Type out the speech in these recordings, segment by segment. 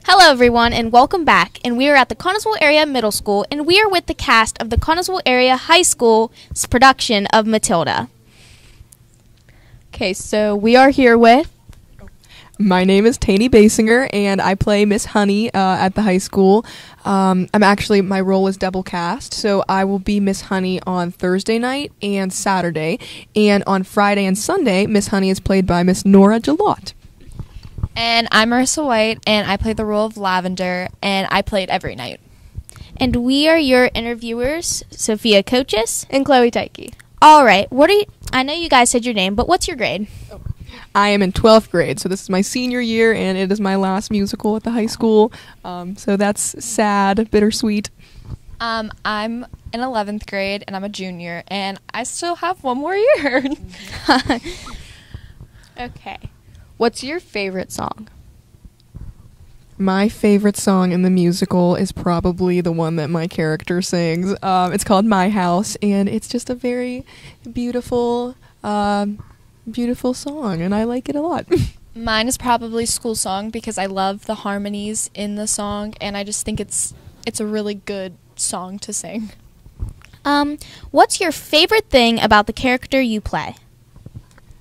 Hello everyone and welcome back, and we are at the Connellsville Area Middle School, and we are with the cast of the Connellsville Area High School's production of Matilda. Okay, so we are here with... My name is Taney Basinger, and I play Miss Honey at the high school. My role is double cast, so I will be Miss Honey on Thursday night and Saturday, and on Friday and Sunday, Miss Honey is played by Miss Nora Jalot. And I'm Marissa White, and I play the role of Lavender, and I play it every night. And we are your interviewers, Sophia Coaches And Chloe Tyke. All right, I know you guys said your name, but what's your grade? I am in 12th grade, so this is my senior year, and it is my last musical at the high school, so that's sad, bittersweet. I'm in 11th grade, and I'm a junior, and I still have one more year. Okay. What's your favorite song? My favorite song in the musical is probably the one that my character sings. It's called My House, and it's just a very beautiful song, and I like it a lot. Mine is probably School Song because I love the harmonies in the song, and I just think it's a really good song to sing. What's your favorite thing about the character you play?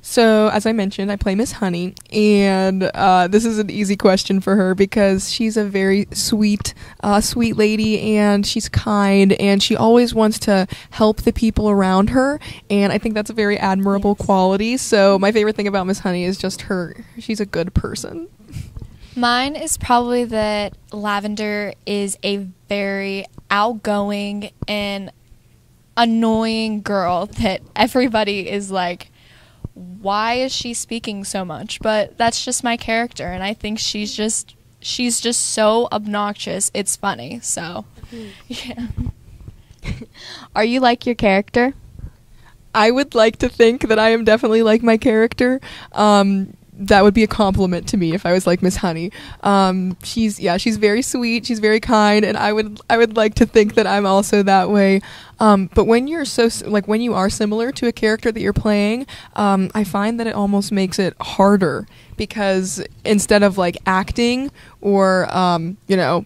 So, as I mentioned, I play Miss Honey, and this is an easy question for her because she's a very sweet lady, and she's kind, and she always wants to help the people around her, and I think that's a very admirable quality. So, my favorite thing about Miss Honey is just she's a good person. Mine is probably that Lavender is a very outgoing and annoying girl that everybody is like, why is she speaking so much? But that's just my character, and I think she's just so obnoxious. It's funny. So, yeah. Are you like your character? I would like to think that I am definitely like my character. That would be a compliment to me if I was like Miss Honey. She's very sweet, she's very kind, and I would like to think that I'm also that way. But when you're when you are similar to a character that you're playing, I find that it almost makes it harder because instead of like acting or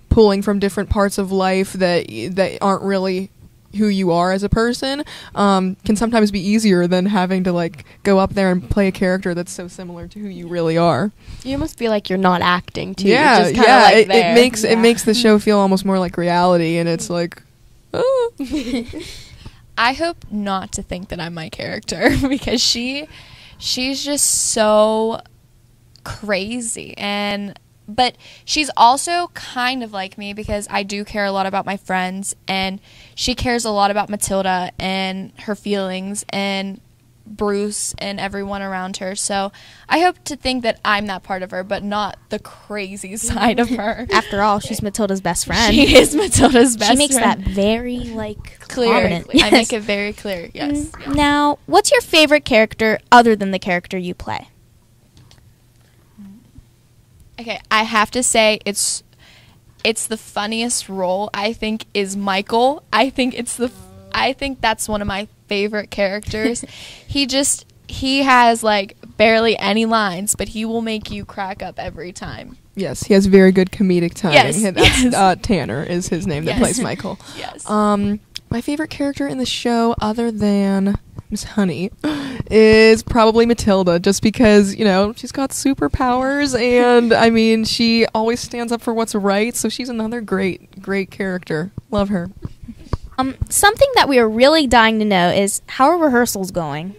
pulling from different parts of life that aren't really who you are as a person, can sometimes be easier than having to like go up there and play a character that's so similar to who you really are. You almost feel like you're not acting too. Yeah, you're just like it makes the show feel almost more like reality, and it's like, oh. I hope not to think that I'm my character because she's just so crazy, but she's also kind of like me because I do care a lot about my friends, and she cares a lot about Matilda and her feelings and Bruce and everyone around her. So I hope to think that I'm that part of her, but not the crazy side of her. After all, she's Matilda's best friend. She is Matilda's best friend. She makes that very, clear. Prominent. I make it very clear, yes. Now, what's your favorite character other than the character you play? Okay, I have to say it's the funniest role, I think, is Michael. I think that's one of my favorite characters. He has like barely any lines, but he will make you crack up every time. Yes, he has very good comedic timing. Yes. Tanner is his name that plays Michael. Yes. My favorite character in the show, other than Miss Honey, is probably Matilda, just because, she's got superpowers, and, I mean, she always stands up for what's right, so she's another great character. Love her. Something that we are really dying to know is, how are rehearsals going?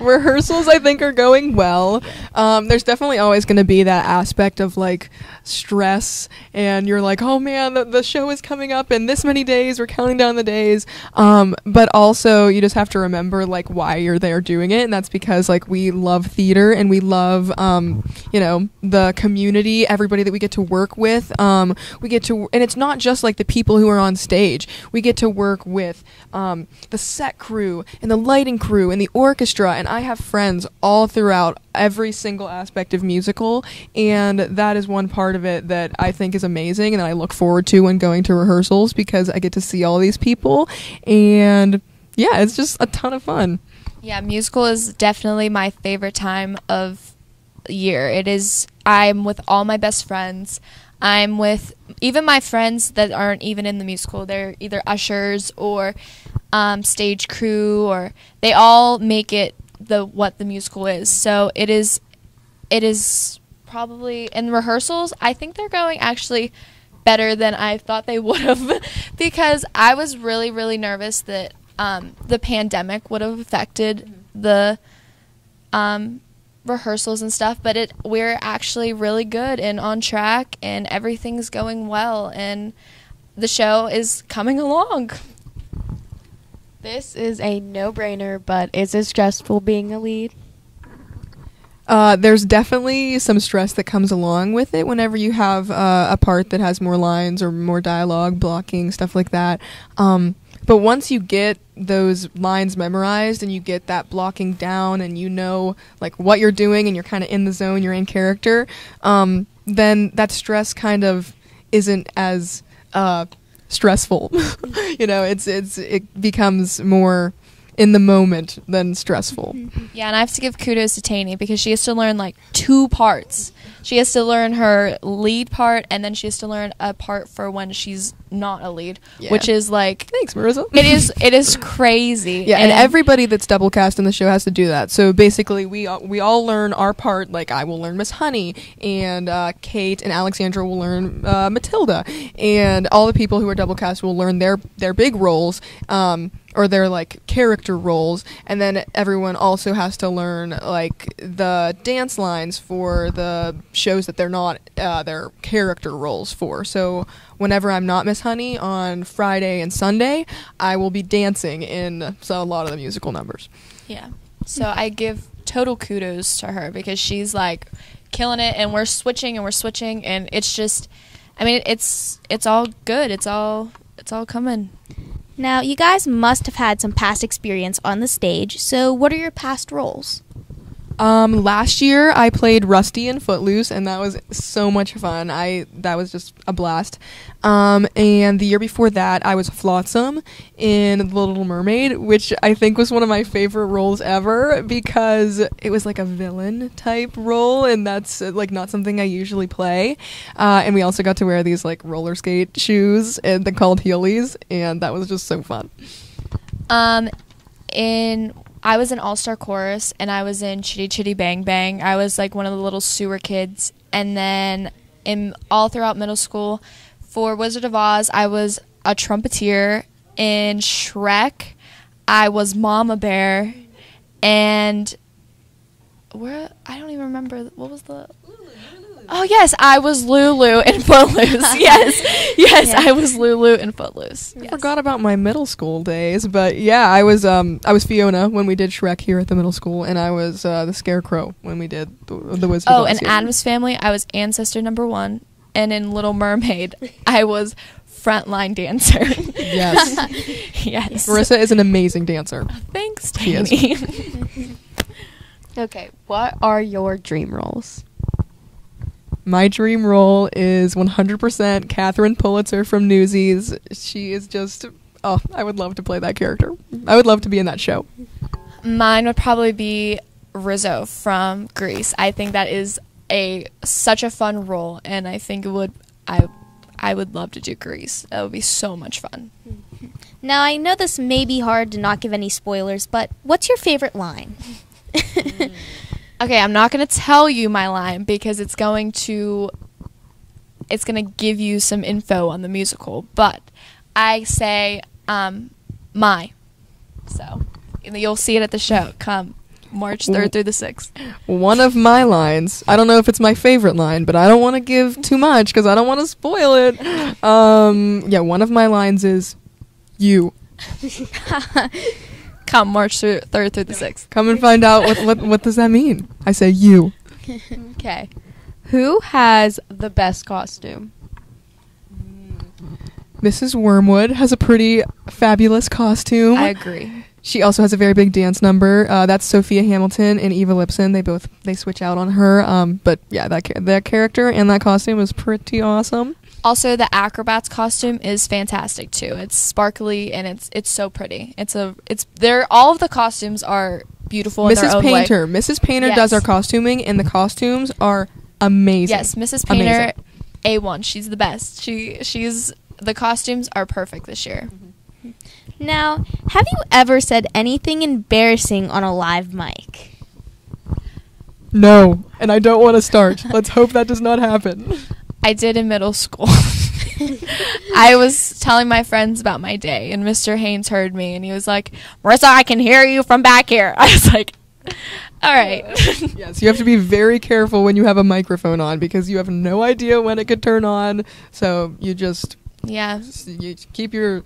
Rehearsals, I think, are going well. There's definitely always going to be that aspect of like stress, and you're like, oh man, the show is coming up in this many days, we're counting down the days, but also you just have to remember like why you're there doing it, and that's because like we love theater, and we love the community, everybody that we get to work with. And it's not just like the people who are on stage. We get to work with the set crew and the lighting crew and the orchestra, and I have friends all throughout every single aspect of musical, and that is one part of it that I think is amazing and that I look forward to when going to rehearsals, because I get to see all these people, and yeah, it's just a ton of fun. Yeah, musical is definitely my favorite time of year. I'm with all my best friends. I'm with even my friends that aren't even in the musical. They're either ushers or stage crew, or they all make it what the musical is. So it is probably in rehearsals. I think they're going actually better than I thought they would have because I was really, really nervous that the pandemic would have affected the rehearsals and stuff, but we're actually really good and on track, and everything's going well, and the show is coming along. This is a no-brainer, but is it stressful being a lead? There's definitely some stress that comes along with it whenever you have a part that has more lines or more dialogue, blocking, stuff like that. But once you get those lines memorized and you get that blocking down and you know like what you're doing and you're kind of in the zone, you're in character, then that stress kind of isn't as stressful. You know, it becomes more in the moment than stressful. Yeah, and I have to give kudos to Taney because she has to learn like 2 parts. She has to learn her lead part, and then she has to learn a part for when she's not a lead, which is like... Thanks, Marissa. It is crazy. Yeah, and everybody that's double cast in the show has to do that. So basically, we all learn our part. Like, I will learn Miss Honey, and Kate and Alexandra will learn Matilda, and all the people who are double cast will learn their big roles, or their like character roles, and then everyone also has to learn like the dance lines for the shows that they're not their character roles for. So whenever I'm not Miss Honey on Friday and Sunday, I will be dancing in a lot of the musical numbers. Yeah. So I give total kudos to her because she's like killing it, and we're switching, and it's just, I mean, it's all good. It's all coming. Now, you guys must have had some past experience on the stage, so what are your past roles? Last year I played Rusty in Footloose, and that was so much fun. That was just a blast. And the year before that I was Flotsam in The Little Mermaid, which I think was one of my favorite roles ever because it was like a villain type role, and that's like not something I usually play. And we also got to wear these like roller skate shoes, and they're called Heelys, and that was just so fun. I was in All-Star Chorus, and I was in Chitty Chitty Bang Bang. I was like one of the little sewer kids. And then all throughout middle school, for Wizard of Oz, I was a trumpeter. In Shrek, I was Mama Bear. And I don't even remember, what was the... Oh, yes, I was Lulu in Footloose. Yes, I was Lulu in Footloose. I forgot about my middle school days, but yeah, I was Fiona when we did Shrek here at the middle school, and I was the Scarecrow when we did the Wizard of Oz. Oh, in Addams Family, I was Ancestor #1, and in Little Mermaid, I was frontline dancer. Yes. Yes. Marissa is an amazing dancer. Thanks, Taney. Okay, what are your dream roles? My dream role is 100% Catherine Pulitzer from Newsies. She is just, I would love to play that character. I would love to be in that show. Mine would probably be Rizzo from Grease. I think that is such a fun role, and I think I would love to do Grease. That would be so much fun. Now, I know this may be hard to not give any spoilers, but what's your favorite line? Okay, I'm not going to tell you my line because it's going to give you some info on the musical, but I say my. So, you'll see it at the show. Come March 3rd through the 6th. One of my lines, I don't know if it's my favorite line, but I don't want to give too much because I don't want to spoil it. Yeah, one of my lines is you. Come March 3rd through the 6th. Come and find out what does that mean. I say you. Okay. Who has the best costume? Mrs. Wormwood has a pretty fabulous costume. I agree. She also has a very big dance number. That's Sophia Hamilton and Eva Lipson. They switch out on her. But yeah, that character and that costume is pretty awesome. Also, the acrobat's costume is fantastic too. It's sparkly and it's so pretty. All of the costumes are beautiful in their own way. Mrs. Painter Yes. does our costuming, and the costumes are amazing. Yes, Mrs. Painter, A1. She's the best. She's the costumes are perfect this year. Now, have you ever said anything embarrassing on a live mic? No, and I don't want to start. Let's hope that does not happen. I did in middle school. I was telling my friends about my day, and Mr. Haynes heard me, and he was like, "Marissa, I can hear you from back here." I was like, all right. Yes, you have to be very careful when you have a microphone on because you have no idea when it could turn on. So you just you keep your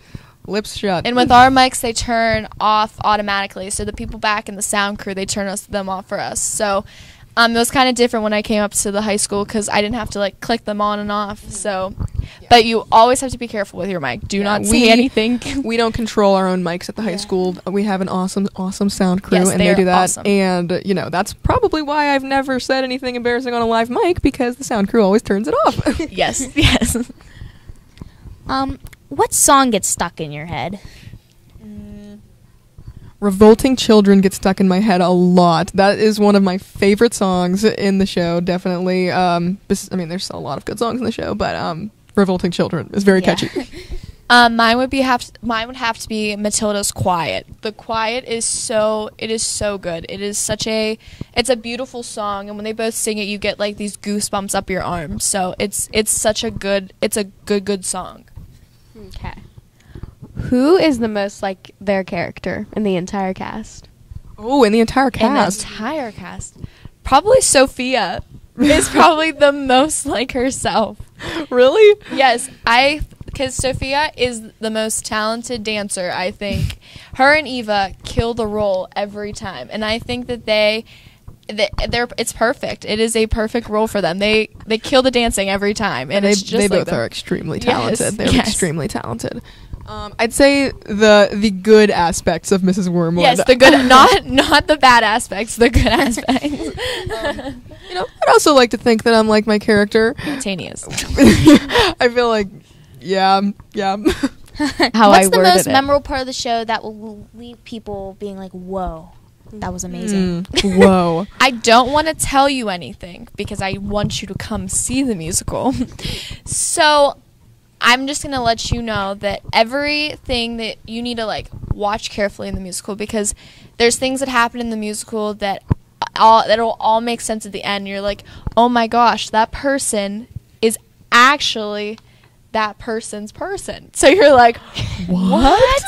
lips shut. And with our mics, they turn off automatically. So the people back in the sound crew, they turn them off for us. So it was kind of different when I came up to the high school because I didn't have to like click them on and off. So, but you always have to be careful with your mic. Do not say anything. We don't control our own mics at the high school. We have an awesome sound crew, Yes, and they do that. Awesome. And that's probably why I've never said anything embarrassing on a live mic because the sound crew always turns it off. Yes. What song gets stuck in your head? Revolting Children gets stuck in my head a lot. That is one of my favorite songs in the show, definitely. There's a lot of good songs in the show, but Revolting Children is very catchy. Mine would have to be Matilda's Quiet. The Quiet is so good. It's a beautiful song, and when they both sing it, you get like these goosebumps up your arms. So it's a good song. Okay. Who is the most like their character in the entire cast? Oh, in the entire cast. Probably Sophia is probably the most like herself. Really? Yes, because Sophia is the most talented dancer, I think. Her and Eva kill the role every time, and I think that it's perfect. It is a perfect role for them. They kill the dancing every time, and they both are extremely talented. They're extremely talented. I'd say the good aspects of Mrs. Wormwood. Yes, the good, not the bad aspects, the good aspects. I'd also like to think that I'm like my character. Taney is. I feel like, yeah. What's the most memorable part of the show that will leave people being like, whoa, that was amazing? Whoa. I don't want to tell you anything because I want you to come see the musical. So I'm just going to let you know that everything that you need to like watch carefully in the musical, because there's things that happen in the musical that'll all make sense at the end. You're like, oh my gosh, that person is actually that person's person. So you're like, what?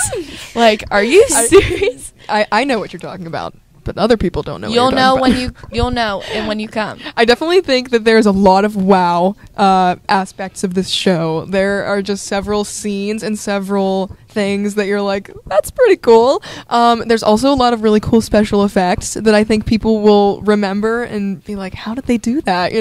Like, are you serious? I know what you're talking about, but other people don't know. You'll know when you come. I definitely think that there's a lot of wow aspects of this show. There are just several scenes and several things that you're like, that's pretty cool. There's also a lot of really cool special effects that I think people will remember and be like, how did they do that?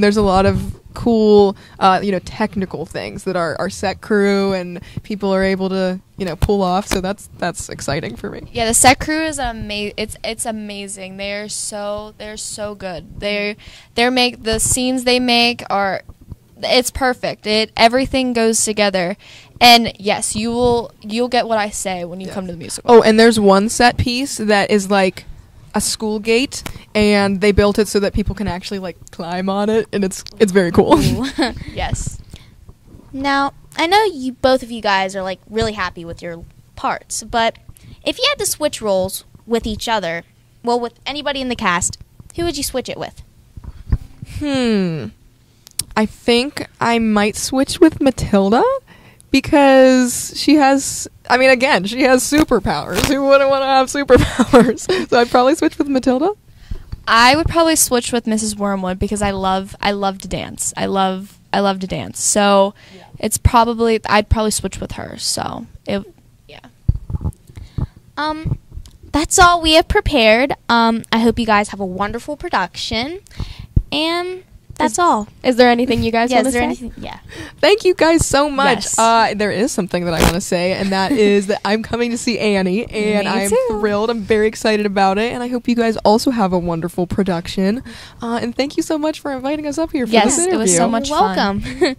There's a lot of cool technical things that our set crew and people are able to pull off, so that's exciting for me. Yeah, the set crew is it's amazing. They're so good. The scenes they make it's perfect. Everything goes together. And yes, you'll get what I say when you come to the musical. Oh, and there's one set piece that is like a school gate, and they built it so that people can actually like climb on it, and it's very cool. Yes. Now, I know both of you guys are like really happy with your parts, but if you had to switch roles with each other, well, with anybody in the cast, who would you switch it with? I think I might switch with Matilda because she has superpowers. Who wouldn't want to have superpowers? So I'd probably switch with Matilda. I would probably switch with Mrs. Wormwood because I love to dance. I love to dance. So I'd probably switch with her. So that's all we have prepared. I hope you guys have a wonderful production, and that's all. Is there anything you guys want to say? Anything? Yeah. Thank you guys so much. Yes. There is something that I want to say, and that is that I'm coming to see Annie, and I'm thrilled. I'm very excited about it, and I hope you guys also have a wonderful production. And thank you so much for inviting us up here for this interview. Yes, it was so much fun. Welcome.